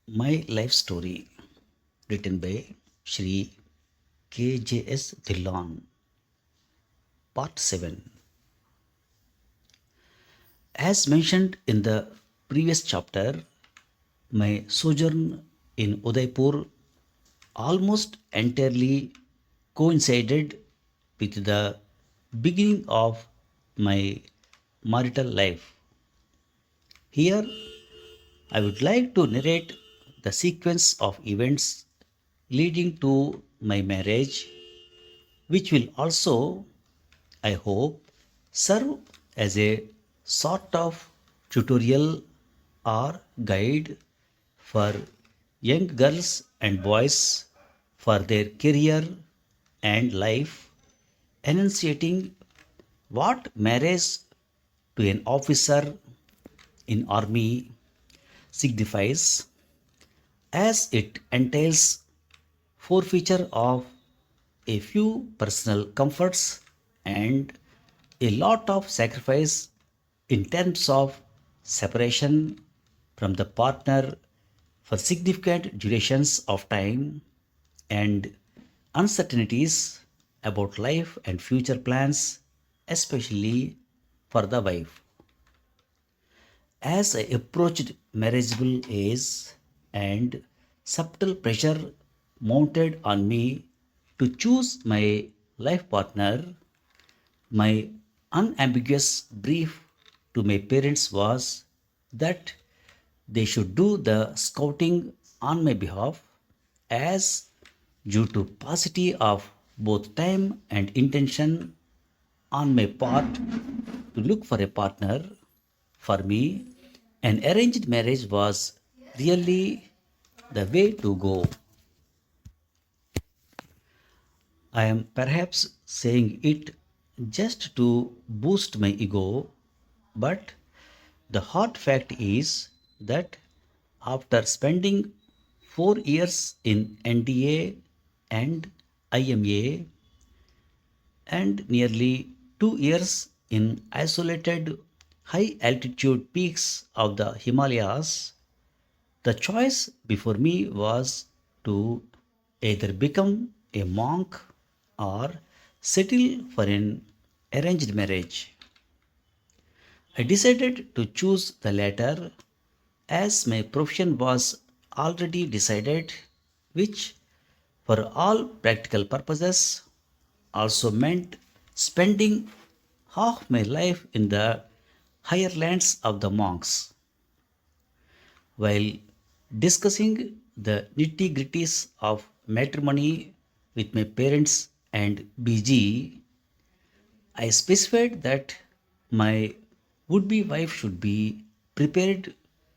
My Life Story, written by Shri KJS Dhillon, Part 7. As mentioned in the previous chapter, my sojourn in Udaipur almost entirely coincided with the beginning of my marital life. Here, I would like to narrate the sequence of events leading to my marriage, which will also, I hope, serve as a sort of tutorial or guide for young girls and boys for their career and life, enunciating what marriage to an officer in army signifies, as it entails forfeiture of a few personal comforts and a lot of sacrifice in terms of separation from the partner for significant durations of time and uncertainties about life and future plans, especially for the wife. As I approached marriageable age and subtle pressure mounted on me to choose my life partner, my unambiguous brief to my parents was that they should do the scouting on my behalf, as due to paucity of both time and intention on my part to look for a partner for me, an arranged marriage was really the way to go. I am perhaps saying it just to boost my ego, but the hard fact is that after spending 4 years in NDA and IMA and nearly 2 years in isolated high altitude peaks of the Himalayas, the choice before me was to either become a monk or settle for an arranged marriage. I decided to choose the latter as my profession was already decided, which, for all practical purposes, also meant spending half my life in the higher lands of the monks. While discussing the nitty gritties of matrimony with my parents and BG, I specified that my would be wife should be prepared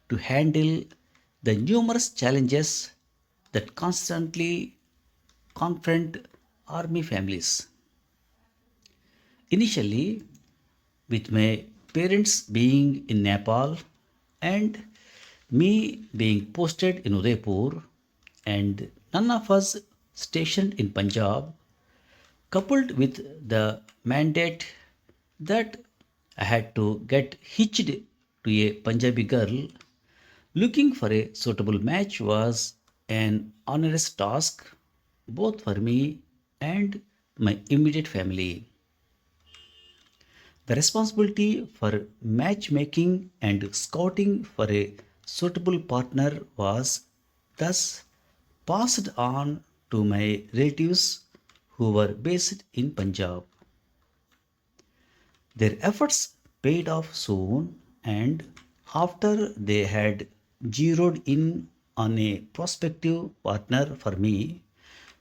to handle the numerous challenges that constantly confront army families. Initially, with my parents being in Nepal and me being posted in Udaipur, and none of us stationed in Punjab, coupled with the mandate that I had to get hitched to a Punjabi girl, looking for a suitable match was an onerous task both for me and my immediate family. The responsibility for matchmaking and scouting for a suitable partner was thus passed on to my relatives who were based in Punjab. Their efforts paid off soon, and after they had zeroed in on a prospective partner for me,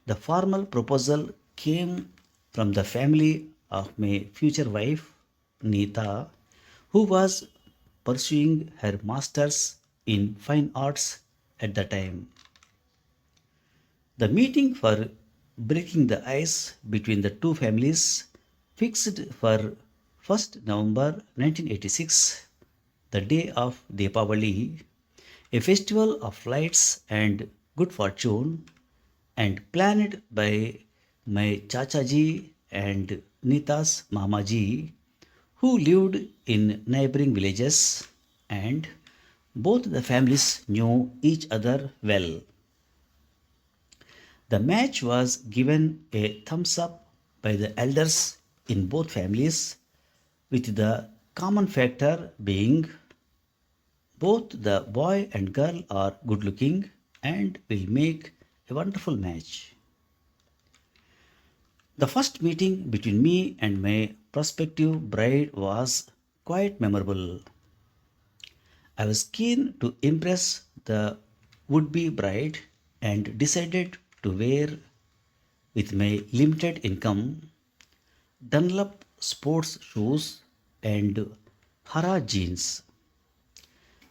the formal proposal came from the family of my future wife, Neeta, who was pursuing her master's in fine arts at the time. The meeting for breaking the ice between the two families fixed for 1st November 1986, the day of Deepavali, a festival of lights and good fortune, and planned by my Chachaji and Nita's Mamaji, who lived in neighboring villages, and Both the families knew each other well. The match was given a thumbs up by the elders in both families, with the common factor being both the boy and girl are good looking and will make a wonderful match. The first meeting between me and my prospective bride was quite memorable. I was keen to impress the would be bride and decided to wear, with my limited income, Dunlop sports shoes and Hara jeans.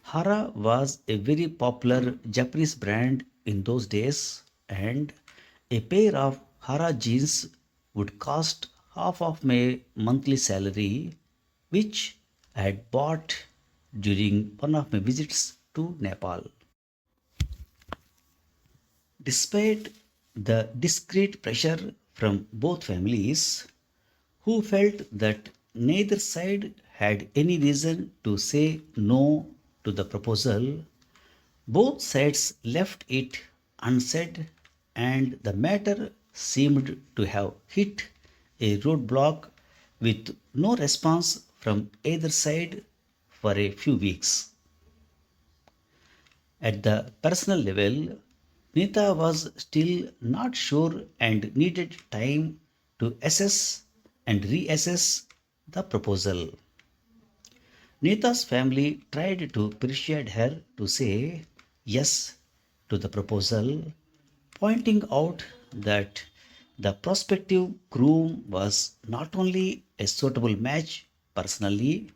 Hara was a very popular Japanese brand in those days, and a pair of Hara jeans would cost half of my monthly salary, which I had bought during one of my visits to Nepal. Despite the discreet pressure from both families, who felt that neither side had any reason to say no to the proposal, both sides left it unsaid, and the matter seemed to have hit a roadblock with no response from either side for a few weeks. At the personal level, Nita was still not sure and needed time to assess and reassess the proposal. Nita's family tried to persuade her to say yes to the proposal, pointing out that the prospective groom was not only a suitable match personally,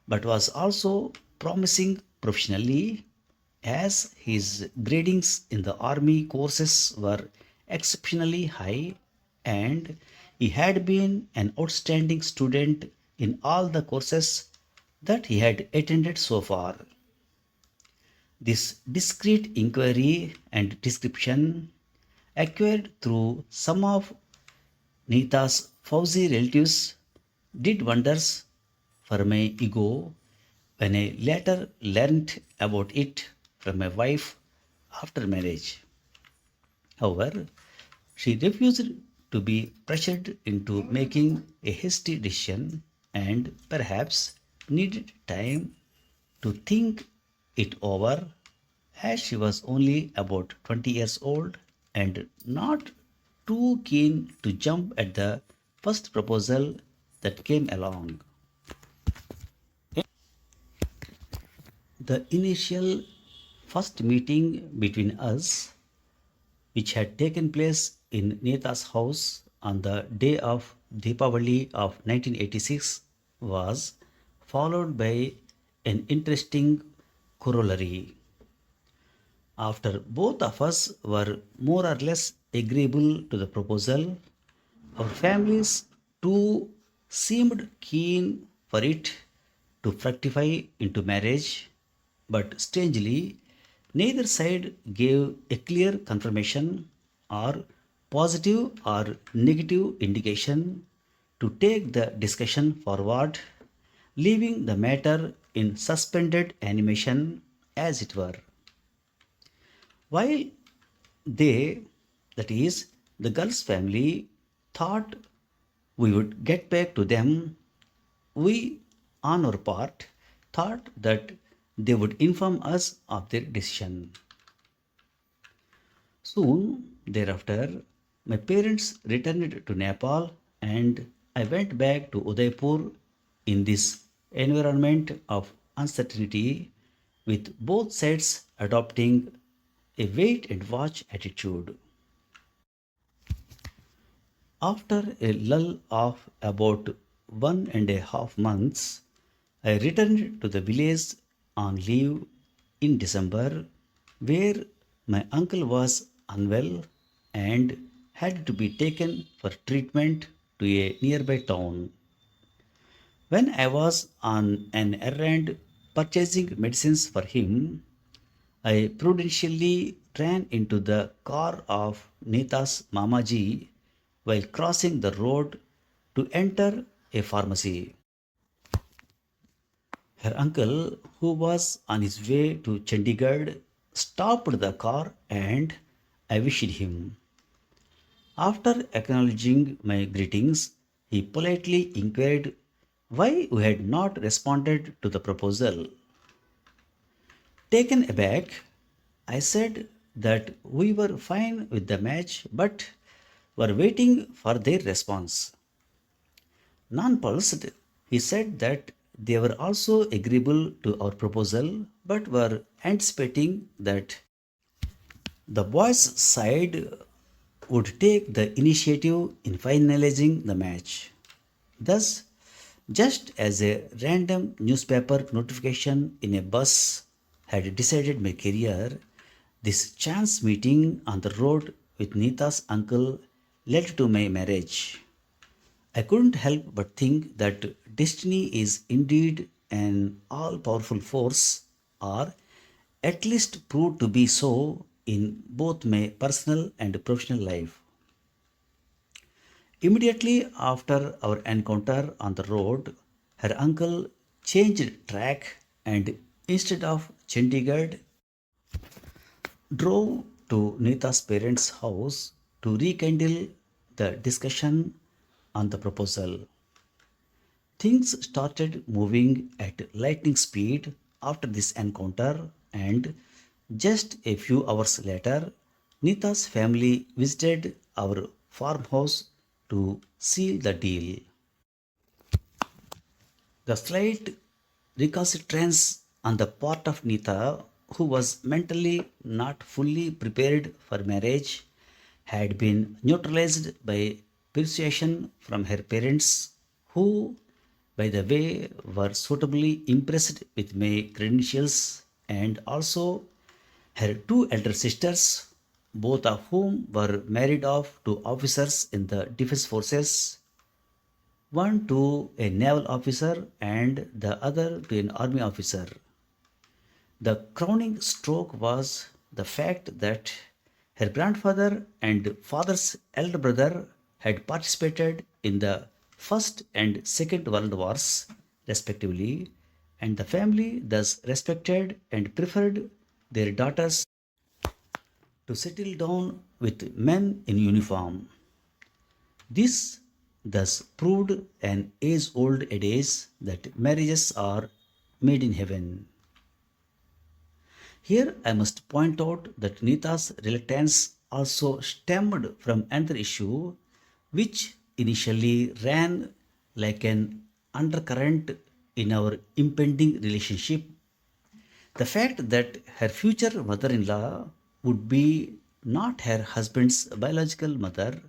but was also promising professionally, as his gradings in the army courses were exceptionally high and he had been an outstanding student in all the courses that he had attended so far. This discreet inquiry and description, acquired through some of Nita's Fauzi relatives, did wonders for my ego when I later learnt about it from my wife after marriage. However, she refused to be pressured into making a hasty decision and perhaps needed time to think it over, as she was only about 20 years old and not too keen to jump at the first proposal that came along. The initial first meeting between us, which had taken place in Neta's house on the day of Deepavali of 1986, was followed by an interesting corollary. After both of us were more or less agreeable to the proposal, our families too seemed keen for it to fructify into marriage, but strangely, neither side gave a clear confirmation or positive or negative indication to take the discussion forward, leaving the matter in suspended animation, as it were. While they, that is, the girl's family, thought we would get back to them, we, on our part, thought that they would inform us of their decision. Soon thereafter, my parents returned to Nepal and I went back to Udaipur in this environment of uncertainty, with both sides adopting a wait and watch attitude. After a lull of about 1.5 months, I returned to the village on leave in December, where my uncle was unwell and had to be taken for treatment to a nearby town. When I was on an errand purchasing medicines for him, I prudentially ran into the car of Nita's Mamaji while crossing the road to enter a pharmacy. Her uncle, who was on his way to Chandigarh, stopped the car and I wished him. After acknowledging my greetings, he politely inquired why we had not responded to the proposal. Taken aback, I said that we were fine with the match but were waiting for their response. Nonplussed, he said that they were also agreeable to our proposal but were anticipating that the boys' side would take the initiative in finalizing the match. Thus, just as a random newspaper notification in a bus had decided my career, this chance meeting on the road with Neeta's uncle led to my marriage. I couldn't help but think that destiny is indeed an all powerful force, or at least proved to be so in both my personal and professional life. Immediately after our encounter on the road, her uncle changed track and instead of Chandigarh, drove to Neeta's parents' house to rekindle the discussion on the proposal. Things started moving at lightning speed after this encounter, and just a few hours later, Nita's family visited our farmhouse to seal the deal. The slight recalcitrance on the part of Nita, who was mentally not fully prepared for marriage, had been neutralized by persuasion from her parents, who, by the way, were suitably impressed with my credentials, and also her two elder sisters, both of whom were married off to officers in the defense forces, one to a naval officer and the other to an army officer. The crowning stroke was the fact that her grandfather and father's elder brother had participated in the First and Second World Wars, respectively, and the family thus respected and preferred their daughters to settle down with men in uniform. This thus proved an age old adage that marriages are made in heaven. Here I must point out that Nita's reluctance also stemmed from another issue which initially ran like an undercurrent in our impending relationship. The fact that her future mother in law would be not her husband's biological mother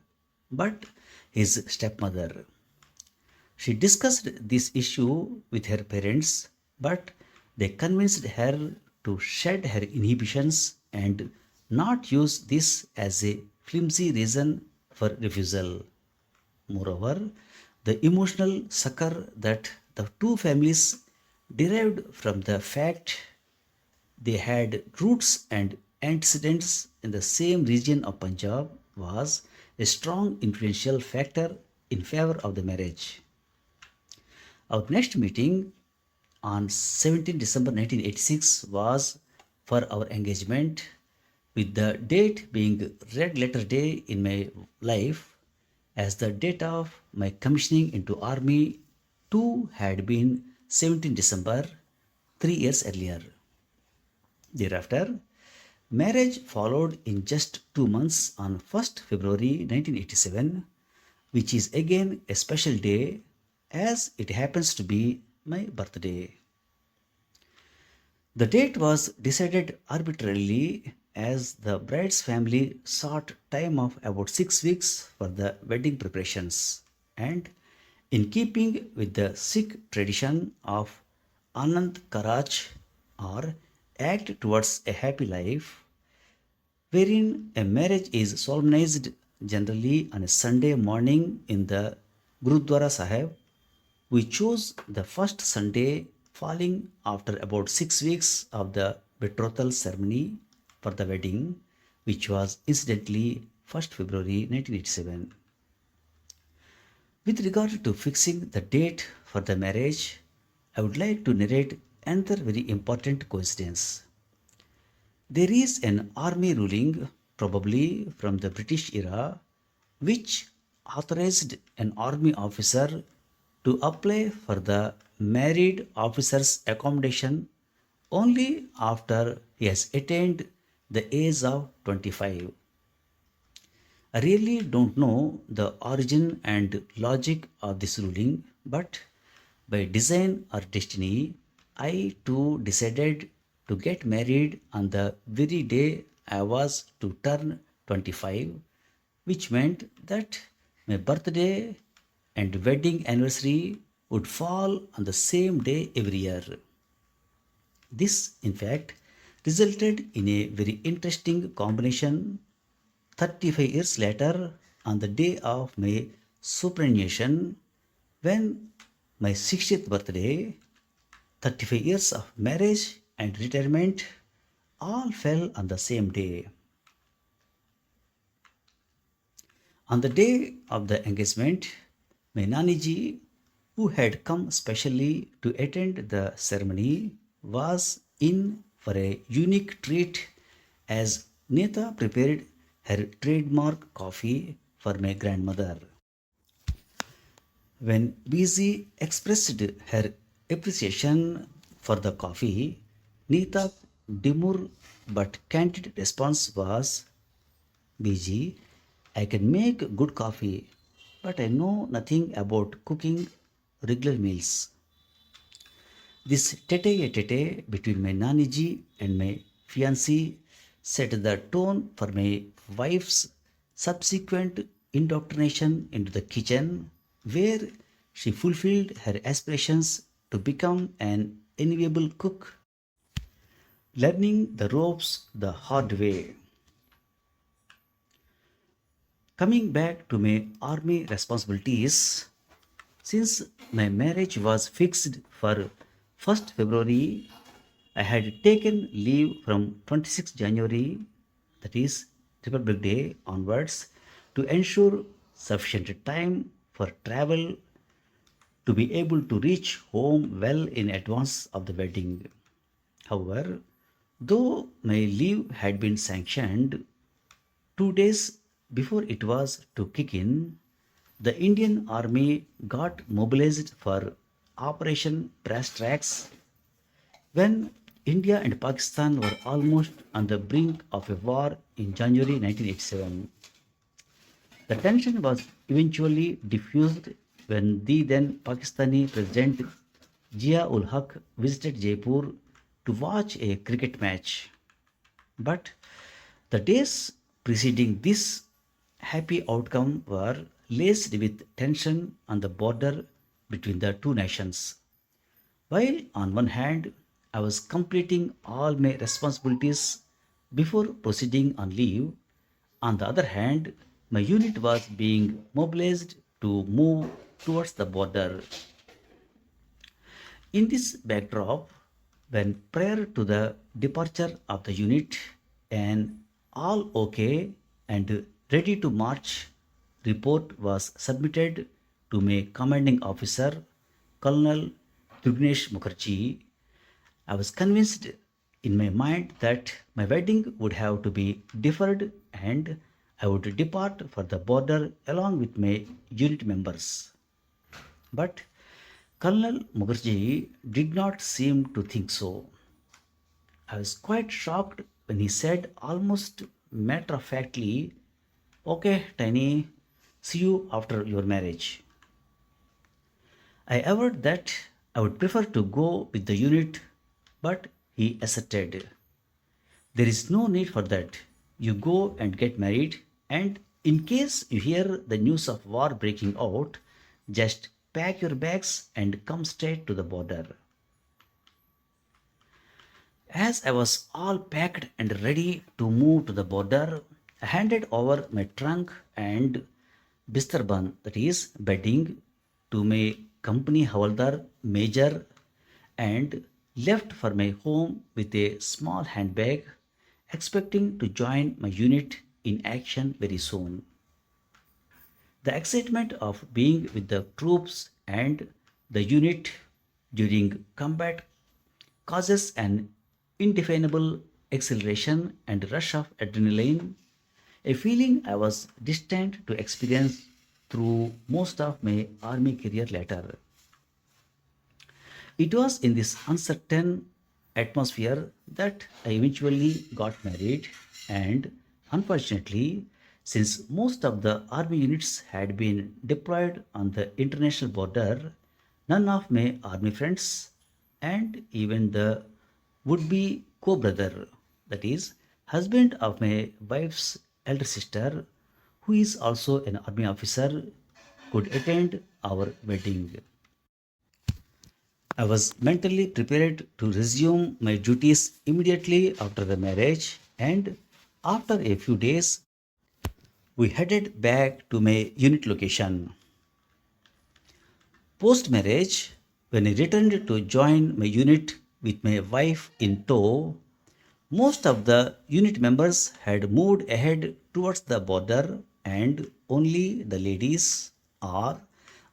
but his stepmother. She discussed this issue with her parents, but they convinced her to shed her inhibitions and not use this as a flimsy reason for refusal. Moreover, the emotional succor that the two families derived from the fact they had roots and antecedents in the same region of Punjab was a strong influential factor in favor of the marriage. Our next meeting on 17 December 1986 was for our engagement, with the date being red letter day in my life, as the date of my commissioning into army too had been 17 December 3 years earlier. Thereafter, marriage followed in just 2 months on 1st February 1987, which is again a special day as it happens to be my birthday. The date was decided arbitrarily as the bride's family sought time of about 6 weeks for the wedding preparations, and in keeping with the Sikh tradition of Anand Karaj, or Act Towards a Happy Life, wherein a marriage is solemnized generally on a Sunday morning in the Gurudwara Sahib. We chose the first Sunday falling after about 6 weeks of the betrothal ceremony for the wedding, which was incidentally 1st February 1987. With regard to fixing the date for the marriage, I would like to narrate another very important coincidence. There is an army ruling, probably from the British era, which authorized an army officer to apply for the married officer's accommodation only after he has attained the age of 25. I really don't know the origin and logic of this ruling, but by design or destiny, I too decided to get married on the very day I was to turn 25, which meant that my birthday and wedding anniversary would fall on the same day every year. This, in fact, resulted in a very interesting combination. 35 years later, on the day of my superannuation, when my 60th birthday, 35 years of marriage and retirement all fell on the same day. On the day of the engagement, my Naniji, who had come specially to attend the ceremony, was in for a unique treat as Neta prepared her trademark coffee for my grandmother. When Busy expressed her appreciation for the coffee, Nita's demure but candid response was, BG, I can make good coffee, but I know nothing about cooking regular meals. This tete-a-tete between my Naniji and my fiancée set the tone for my wife's subsequent indoctrination into the kitchen, where she fulfilled her aspirations to become an enviable cook, learning the ropes the hard way. Coming back to my army responsibilities, since my marriage was fixed for 1st February, I had taken leave from 26th January, that is Republic Day onwards, to ensure sufficient time for travel to be able to reach home well in advance of the wedding. However, though my leave had been sanctioned 2 days before it was to kick in, the Indian Army got mobilized for Operation Brass Tracks when India and Pakistan were almost on the brink of a war in January 1987. The tension was eventually diffused when the then Pakistani President Zia ul Haq visited Jaipur to watch a cricket match. But the days preceding this happy outcome were laced with tension on the border between the two nations. While on one hand, I was completing all my responsibilities before proceeding on leave, on the other hand, my unit was being mobilized to move towards the border. In this backdrop, when prior to the departure of the unit, an all okay and ready to march report was submitted to my commanding officer, Colonel Dugnesh Mukherjee. I was convinced in my mind that my wedding would have to be deferred and I would depart for the border along with my unit members. But Colonel Mukherjee did not seem to think so. I was quite shocked when he said almost matter of factly, okay, Tiny, see you after your marriage. I averred that I would prefer to go with the unit, but he asserted, there is no need for that. You go and get married, and in case you hear the news of war breaking out, just pack your bags and come straight to the border. As I was all packed and ready to move to the border, I handed over my trunk and bistarban, that is, bedding, to my company Havaldar Major and left for my home with a small handbag, expecting to join my unit in action very soon. The excitement of being with the troops and the unit during combat causes an indefinable acceleration and rush of adrenaline, a feeling I was destined to experience through most of my army career later. It was in this uncertain atmosphere that I eventually got married, and unfortunately, since most of the army units had been deployed on the international border, none of my army friends and even the would be co brother, that is, husband of my wife's elder sister, who is also an army officer, could attend our wedding. I was mentally prepared to resume my duties immediately after the marriage, and after a few days, we headed back to my unit location. Post marriage, when I returned to join my unit with my wife in tow, most of the unit members had moved ahead towards the border, and only the ladies or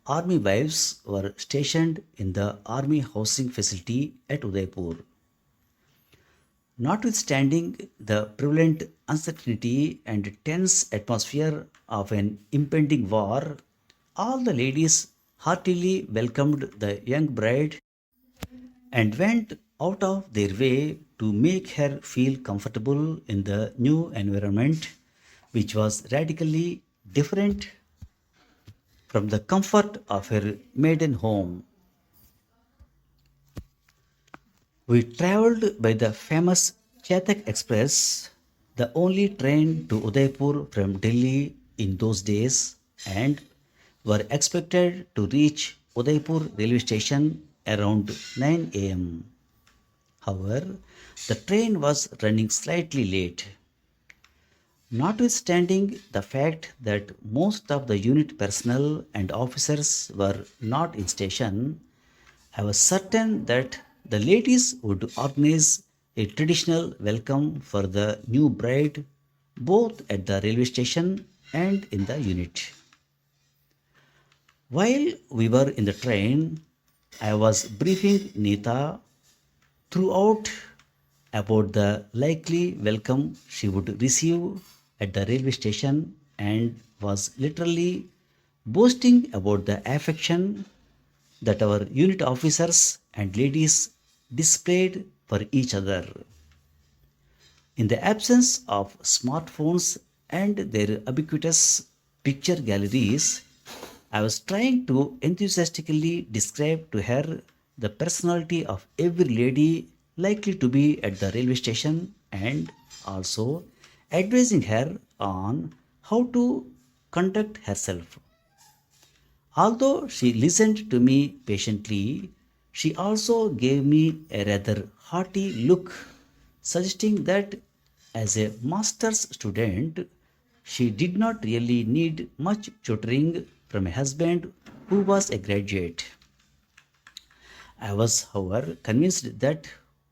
army wives were stationed in the army housing facility at Udaipur. Notwithstanding the prevalent uncertainty and tense atmosphere of an impending war, all the ladies heartily welcomed the young bride and went out of their way to make her feel comfortable in the new environment, which was radically different from the comfort of her maiden home. We traveled by the famous Chetak Express, the only train to Udaipur from Delhi in those days, and were expected to reach Udaipur railway station around 9 am. However, the train was running slightly late. Notwithstanding the fact that most of the unit personnel and officers were not in station, I was certain that the ladies would organize a traditional welcome for the new bride both at the railway station and in the unit. While we were in the train, I was briefing Neeta throughout about the likely welcome she would receive at the railway station and was literally boasting about the affection that our unit officers and ladies displayed for each other. In the absence of smartphones and their ubiquitous picture galleries, I was trying to enthusiastically describe to her the personality of every lady likely to be at the railway station and also advising her on how to conduct herself. Although she listened to me patiently, she also gave me a rather hearty look, suggesting that as a master's student, she did not really need much tutoring from a husband who was a graduate. I was, however, convinced that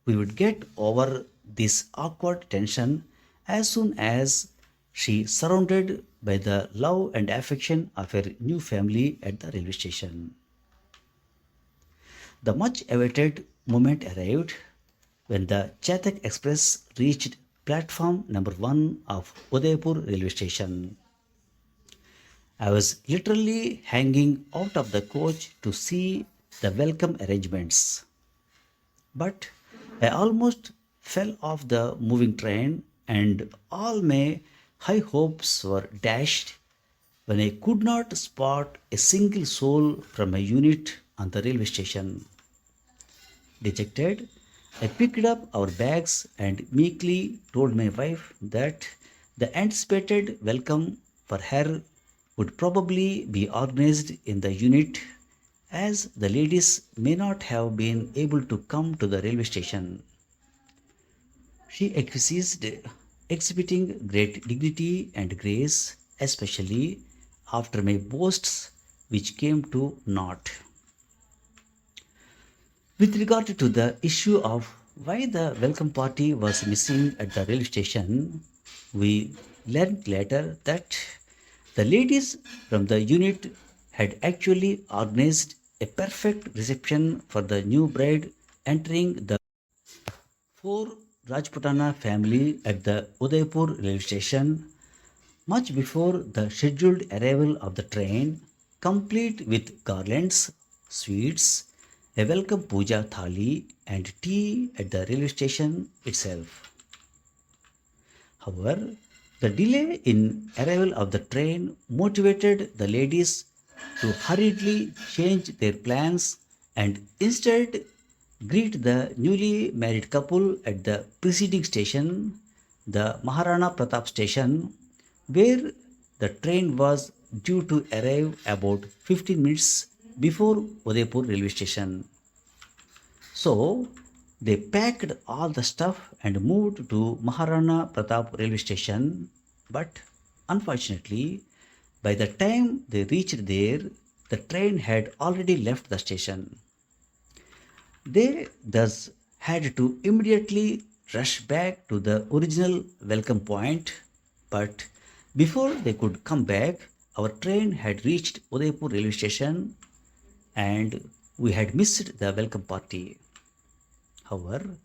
we would get over this awkward tension as soon as she surrounded by the love and affection of her new family at the railway station. The much awaited moment arrived when the Chatak Express reached platform number 1 of Udaipur railway station. I was literally hanging out of the coach to see the welcome arrangements. But I almost fell off the moving train, and all my high hopes were dashed when I could not spot a single soul from my unit on the railway station. Dejected, I picked up our bags and meekly told my wife that the anticipated welcome for her would probably be organized in the unit as the ladies may not have been able to come to the railway station. She acquiesced, exhibiting great dignity and grace, especially after my boasts, which came to naught. With regard to the issue of why the welcome party was missing at the railway station, we learned later that the ladies from the unit had actually organized a perfect reception for the new bride entering the four Rajputana family at the Udaipur railway station much before the scheduled arrival of the train, complete with garlands, sweets, a welcome puja thali, and tea at the railway station itself. However, the delay in arrival of the train motivated the ladies to hurriedly change their plans and instead greet the newly married couple at the preceding station, the Maharana Pratap station, where the train was due to arrive about 15 minutes before Udaipur railway station. So they packed all the stuff and moved to Maharana Pratap railway station. But unfortunately, by the time they reached there, the train had already left the station. They thus had to immediately rush back to the original welcome point. But before they could come back, our train had reached Udaipur railway station and we had missed the welcome party. However,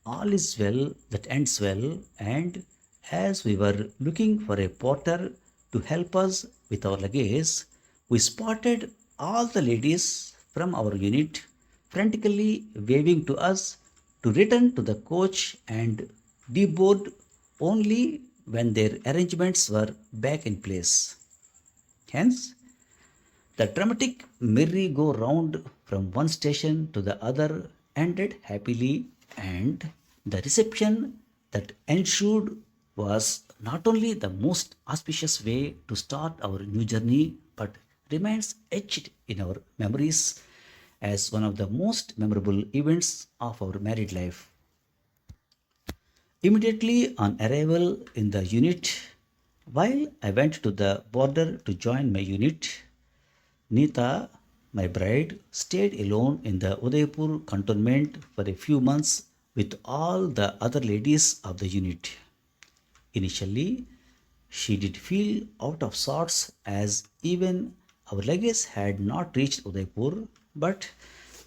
all is well that ends well, and as we were looking for a porter to help us with our luggage, we spotted all the ladies from our unit frantically waving to us to return to the coach and deboard only when their arrangements were back in place. Hence, the dramatic merry-go-round from one station to the other ended happily, and the reception that ensued was not only the most auspicious way to start our new journey but remains etched in our memories as one of the most memorable events of our married life. Immediately on arrival in the unit, while I went to the border to join my unit, Nita, my bride, stayed alone in the Udaipur cantonment for a few months with all the other ladies of the unit. Initially, she did feel out of sorts as even our luggage had not reached Udaipur, but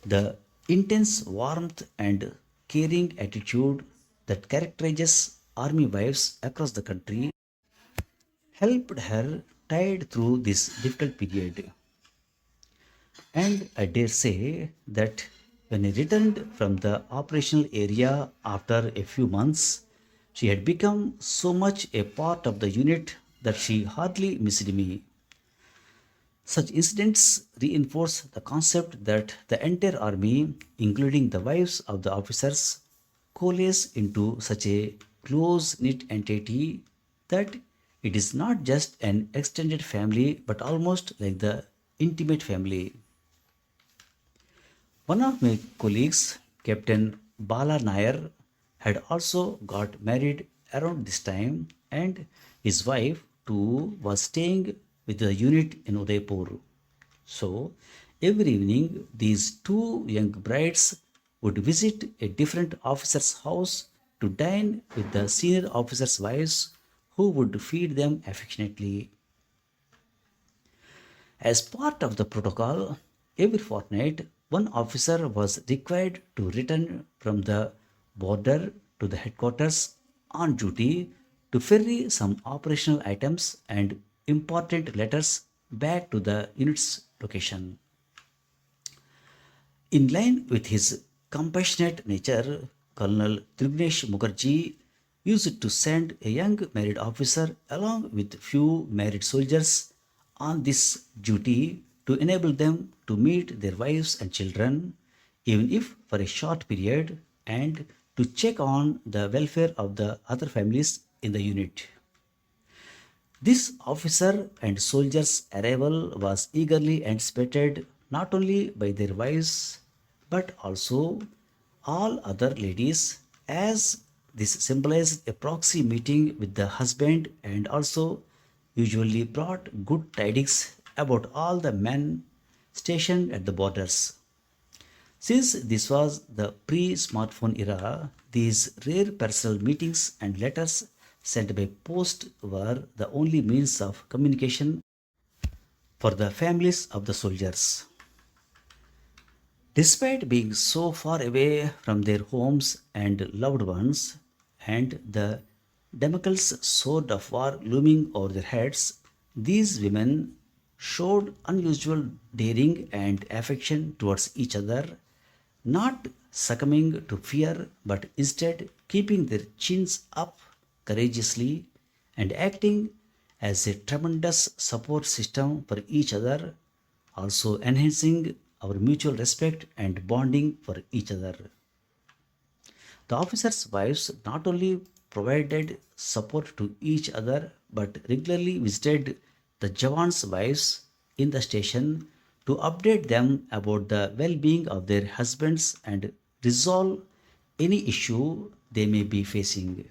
the intense warmth and caring attitude that characterizes army wives across the country helped her tide through this difficult period. And I dare say that when I returned from the operational area after a few months, she had become so much a part of the unit that she hardly missed me. Such incidents reinforce the concept that the entire army, including the wives of the officers, coalesce into such a close knit entity that it is not just an extended family but almost like the intimate family. One of my colleagues, Captain Bala Nair, had also got married around this time, and his wife too was staying with the unit in Udaipur. So every evening, these two young brides would visit a different officer's house to dine with the senior officers' wives who would feed them affectionately. As part of the protocol, every fortnight one officer was required to return from the border to the headquarters on duty to ferry some operational items and important letters back to the unit's location. In line with his compassionate nature, Colonel Trignesh Mukherjee used to send a young married officer along with few married soldiers on this duty to enable them to meet their wives and children, even if for a short period, and to check on the welfare of the other families in the unit. This officer and soldier's arrival was eagerly anticipated not only by their wives but also all other ladies, as this symbolized a proxy meeting with the husband and also usually brought good tidings about all the men stationed at the borders. Since this was the pre smartphone era, these rare personal meetings and letters sent by post were the only means of communication for the families of the soldiers. Despite being so far away from their homes and loved ones, and the Damocles sword of war looming over their heads, these women showed unusual daring and affection towards each other, not succumbing to fear but instead keeping their chins up courageously and acting as a tremendous support system for each other, also enhancing our mutual respect and bonding for each other. The officers' wives not only provided support to each other but regularly visited the Jawans' wives in the station to update them about the well being of their husbands and resolve any issue they may be facing.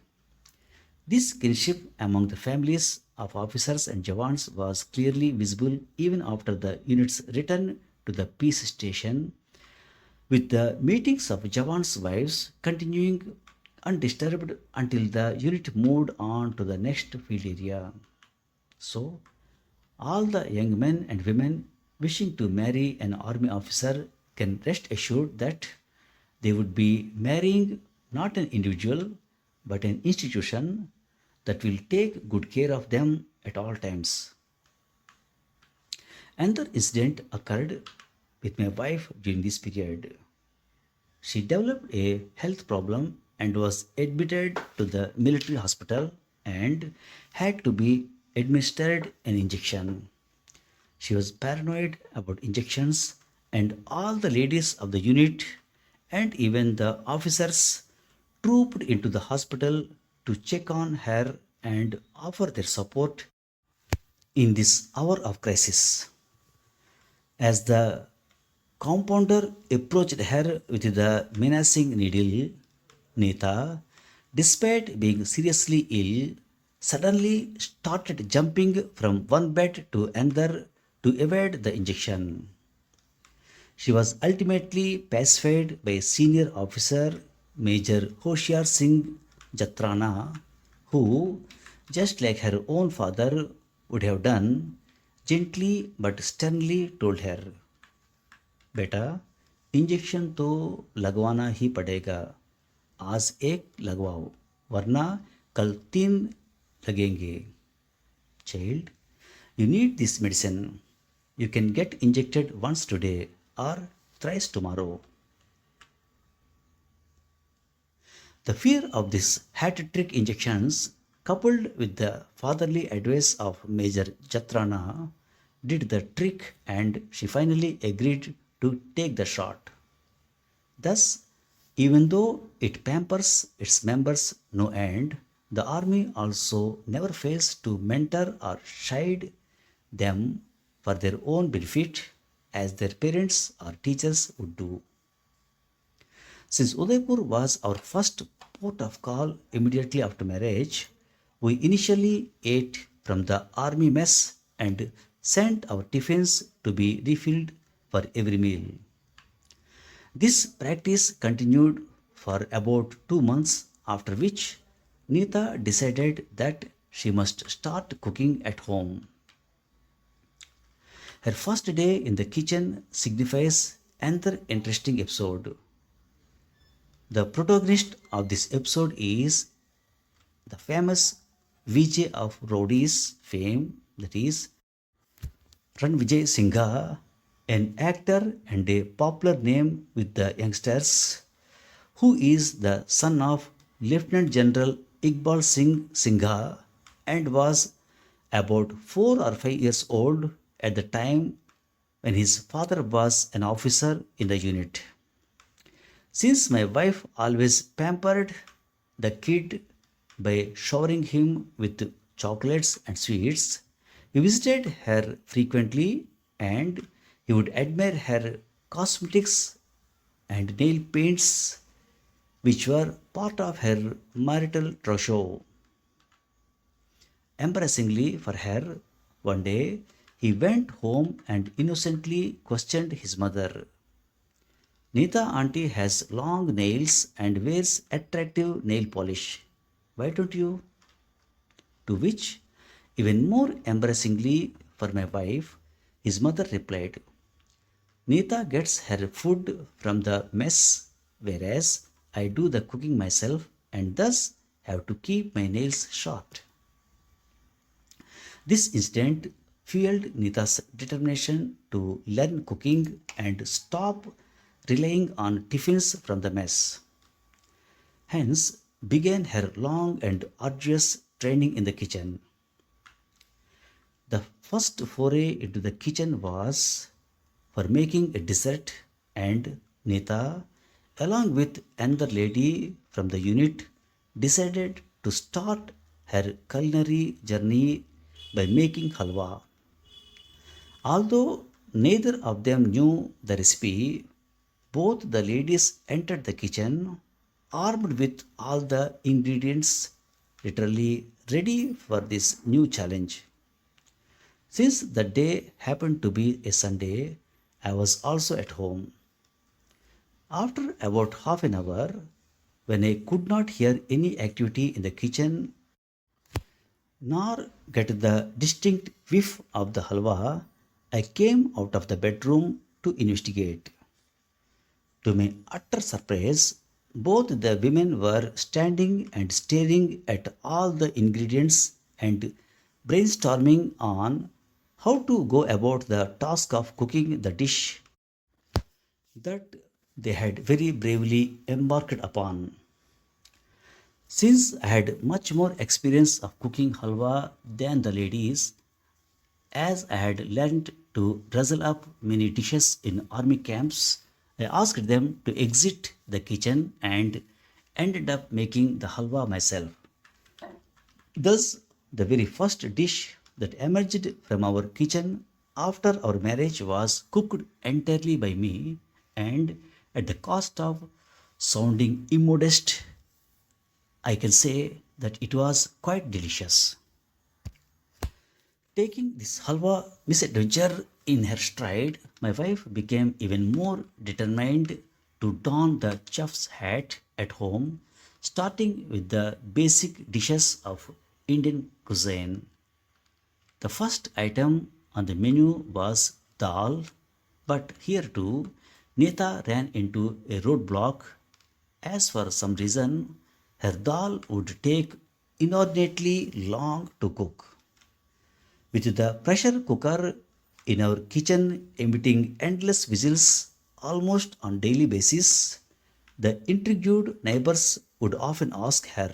This kinship among the families of officers and Jawans was clearly visible even after the unit's return to the peace station, with the meetings of Jawan's wives continuing undisturbed until the unit moved on to the next field area. So, all the young men and women wishing to marry an army officer can rest assured that they would be marrying not an individual but an institution that will take good care of them at all times. Another incident occurred with my wife during this period. She developed a health problem and was admitted to the military hospital and had to be administered an injection. She was paranoid about injections, and all the ladies of the unit and even the officers trooped into the hospital to check on her and offer their support in this hour of crisis. As the compounder approached her with the menacing needle, Nita, despite being seriously ill, suddenly started jumping from one bed to another to evade the injection. She was ultimately pacified by a senior officer, Major Hoshiar Singh Jatrana, who, just like her own father would have done, gently but sternly told her, बेटा injection तो लगवाना ही पड़ेगा. आज एक लगवाओ वरना कल तीन लगेंगे. Child, you need this medicine. You can get injected once today or thrice tomorrow. The fear of these hat-trick injections, coupled with the fatherly advice of Major Jatrana, did the trick and she finally agreed to take the shot. Thus, even though it pampers its members no end, the army also never fails to mentor or chide them for their own benefit as their parents or teachers would do. Since Udaipur was our first port of call immediately after marriage, we initially ate from the army mess and sent our tiffins to be refilled for every meal. This practice continued for about 2 months, after which Nita decided that she must start cooking at home. Her first day in the kitchen signifies another interesting episode. The protagonist of this episode is the famous Vijay of Rowdies fame, that is Ranvijay Singha, an actor and a popular name with the youngsters, who is the son of Lieutenant General Iqbal Singh Singha and was about 4 or 5 years old at the time when his father was an officer in the unit. Since my wife always pampered the kid by showering him with chocolates and sweets, we visited her frequently and he would admire her cosmetics and nail paints, which were part of her marital trousseau. Embarrassingly for her, one day he went home and innocently questioned his mother. Nita auntie has long nails and wears attractive nail polish. Why don't you? To which, even more embarrassingly for my wife, his mother replied, Neeta gets her food from the mess, whereas I do the cooking myself and thus have to keep my nails short. This incident fueled Neeta's determination to learn cooking and stop relying on tiffins from the mess. Hence began her long and arduous training in the kitchen. The first foray into the kitchen was for making a dessert, and Nita, along with another lady from the unit, decided to start her culinary journey by making halwa. Although neither of them knew the recipe, both the ladies entered the kitchen armed with all the ingredients, literally ready for this new challenge. Since the day happened to be a Sunday, I was also at home. After about half an hour, when I could not hear any activity in the kitchen nor get the distinct whiff of the halwa, I came out of the bedroom to investigate. To my utter surprise, both the women were standing and staring at all the ingredients and brainstorming on how to go about the task of cooking the dish that they had very bravely embarked upon. Since I had much more experience of cooking halwa than the ladies, as I had learned to drizzle up many dishes in army camps, I asked them to exit the kitchen and ended up making the halwa myself. Thus, the very first dish that emerged from our kitchen after our marriage was cooked entirely by me and at the cost of sounding immodest, I can say that it was quite delicious. Taking this halwa misadventure in her stride, my wife became even more determined to don the chef's hat at home, starting with the basic dishes of Indian cuisine. The first item on the menu was dal, but here too, Neta ran into a roadblock as for some reason her dal would take inordinately long to cook. With the pressure cooker in our kitchen emitting endless whistles almost on daily basis, the intrigued neighbors would often ask her,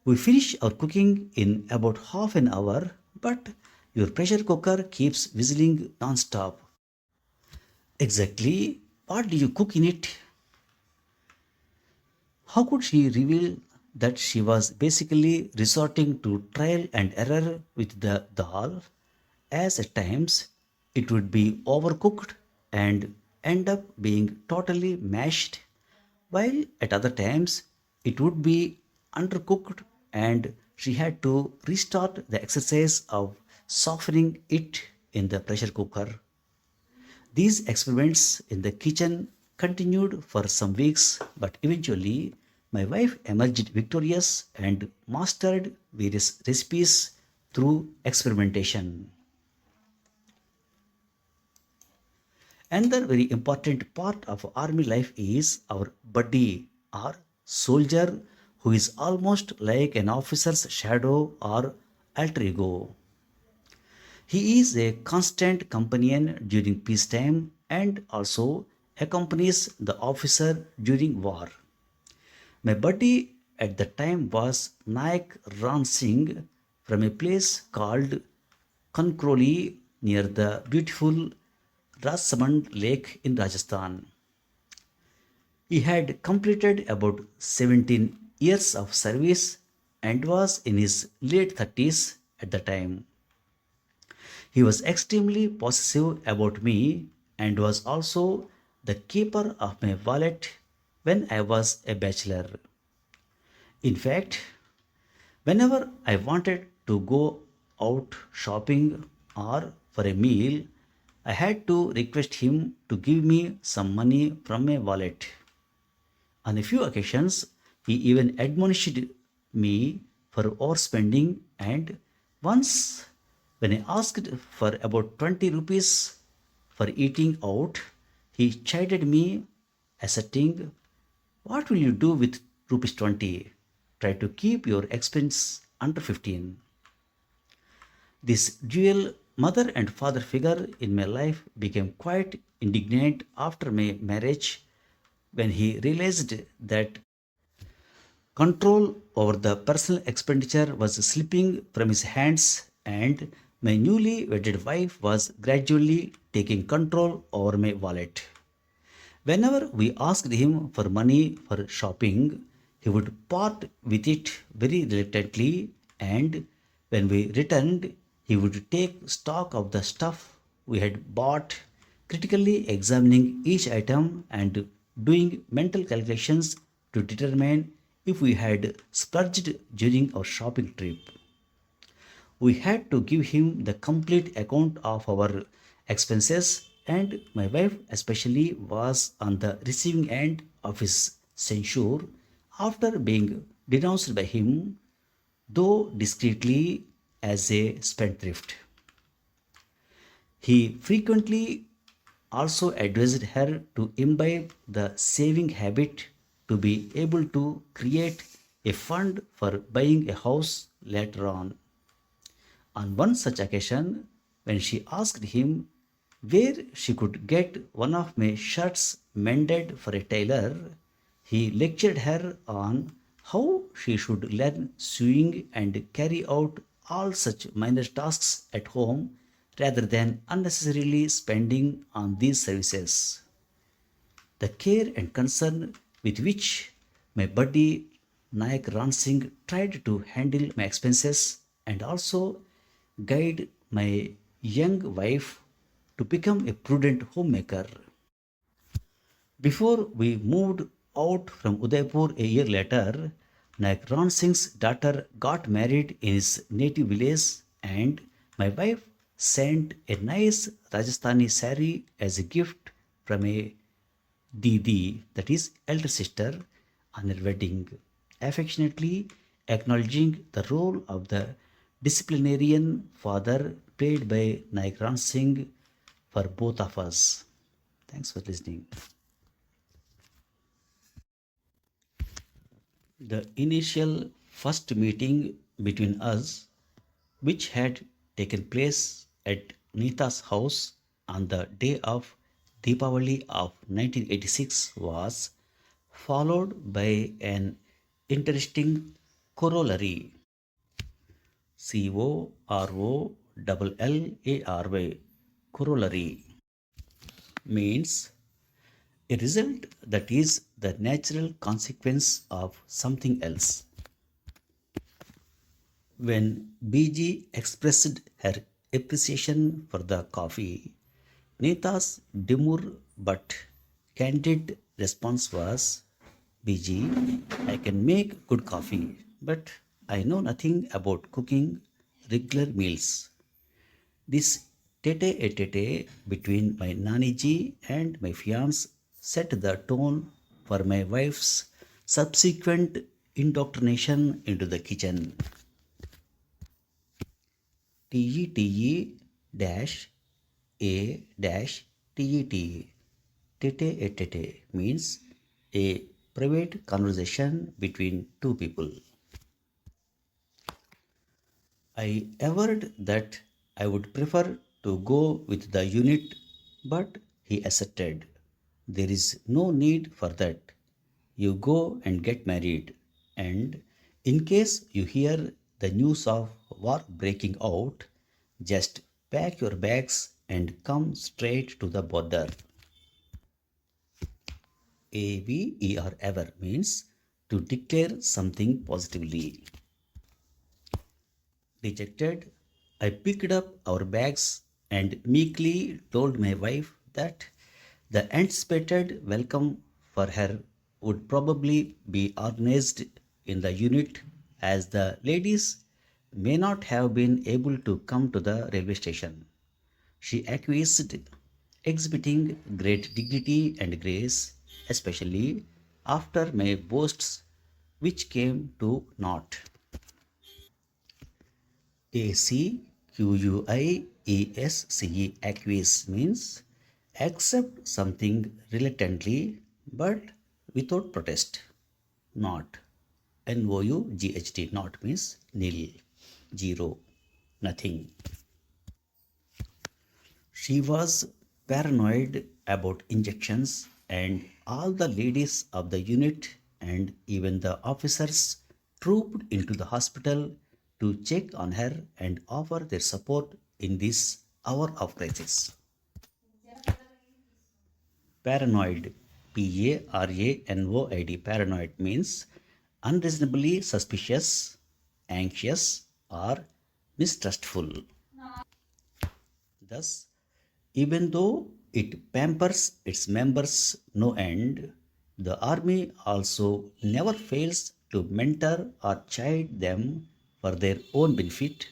"We finish our cooking in about half an hour, but your pressure cooker keeps whistling non-stop. Exactly what do you cook in it?" How could she reveal that she was basically resorting to trial and error with the dal, as at times it would be overcooked and end up being totally mashed, while at other times it would be undercooked and she had to restart the exercise of softening it in the pressure cooker. These experiments in the kitchen continued for some weeks, but eventually my wife emerged victorious and mastered various recipes through experimentation. Another very important part of army life is our buddy or soldier who is almost like an officer's shadow or alter ego. He is a constant companion during peacetime and also accompanies the officer during war. My buddy at the time was Naik Ran Singh from a place called Kankroli near the beautiful Rasamand Lake in Rajasthan. He had completed about 17 years of service and was in his late 30s at the time. He was extremely possessive about me and was also the keeper of my wallet when I was a bachelor. In fact, whenever I wanted to go out shopping or for a meal, I had to request him to give me some money from my wallet. On a few occasions, he even admonished me for overspending, and once, when I asked for about 20 rupees, for eating out, he chided me, asserting, "What will you do with rupees 20? Try to keep your expense under 15." This dual mother and father figure in my life became quite indignant after my marriage when he realized that control over the personal expenditure was slipping from his hands, and my newly wedded wife was gradually taking control over my wallet. Whenever we asked him for money for shopping, he would part with it very reluctantly, and when we returned, he would take stock of the stuff we had bought, critically examining each item and doing mental calculations to determine if we had splurged during our shopping trip. We had to give him the complete account of our expenses, and my wife, especially, was on the receiving end of his censure after being denounced by him, though discreetly, as a spendthrift. He frequently also advised her to imbibe the saving habit to be able to create a fund for buying a house later on. On one such occasion, when she asked him where she could get one of my shirts mended for a tailor, he lectured her on how she should learn sewing and carry out all such minor tasks at home rather than unnecessarily spending on these services. The care and concern with which my buddy Nayak Ran Singh tried to handle my expenses and also guide my young wife to become a prudent homemaker. Before we moved out from Udaipur a year later, Nayak Ran Singh's daughter got married in his native village, and my wife sent a nice Rajasthani sari as a gift from a Didi, that is, elder sister, on her wedding, affectionately acknowledging the role of the disciplinarian father played by Nayak Ran Singh for both of us. Thanks for listening. The initial first meeting between us, which had taken place at Nita's house on the day of Deepavali of 1986, was followed by an interesting corollary. Corollary. Means a result that is the natural consequence of something else. When BG expressed her appreciation for the coffee, Nita's demure but candid response was, "BG, I can make good coffee, but I know nothing about cooking regular meals." This tete-a-tete between my Naniji and my fiance set the tone for my wife's subsequent indoctrination into the kitchen. TETE dash A dash TET. Tete-a-tete means a private conversation between two people. I averred that I would prefer to go with the unit, but he asserted, "There is no need for that. You go and get married, and in case you hear the news of war breaking out, just pack your bags and come straight to the border." AVER ever means to declare something positively. Dejected, I picked up our bags and meekly told my wife that the anticipated welcome for her would probably be organized in the unit, as the ladies may not have been able to come to the railway station. She acquiesced, exhibiting great dignity and grace, especially after my boasts, which came to naught. ACQUIESCE, acquiesce means accept something reluctantly but without protest. Not. NOUGHT. Not means nil, zero, nothing. She was paranoid about injections, and all the ladies of the unit and even the officers trooped into the hospital to check on her and offer their support in this hour of crisis. Paranoid, PARANOID, paranoid means unreasonably suspicious, anxious, or mistrustful. Thus, even though it pampers its members no end, the army also never fails to mentor or chide them for their own benefit,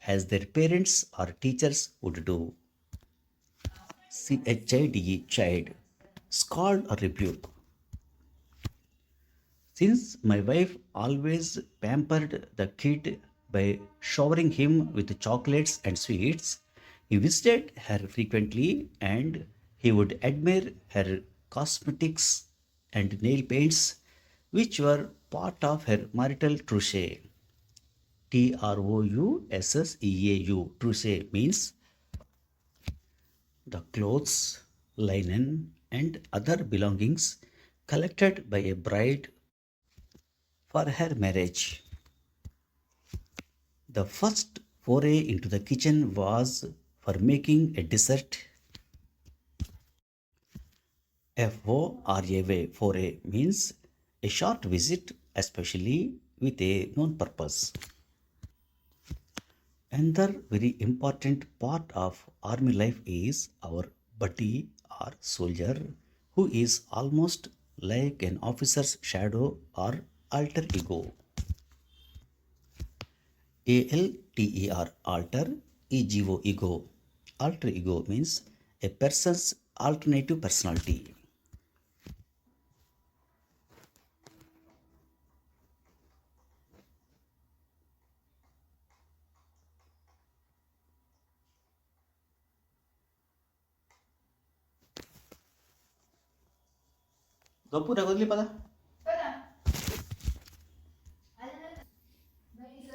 as their parents or teachers would do. CHIDE, chide, scold or rebuke. Since my wife always pampered the kid by showering him with chocolates and sweets, he visited her frequently and he would admire her cosmetics and nail paints, which were part of her marital trousseau. TROUSSEAU. Trousseau means the clothes, linen, and other belongings collected by a bride for her marriage. The first foray into the kitchen was for making a dessert. FORAY, foray means a short visit, especially with a known purpose. Another very important part of army life is our buddy or soldier, who is almost like an officer's shadow or alter ego. ALTER, alter, EGO, ego. Alter ego means a person's alternative personality.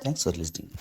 Thanks for listening.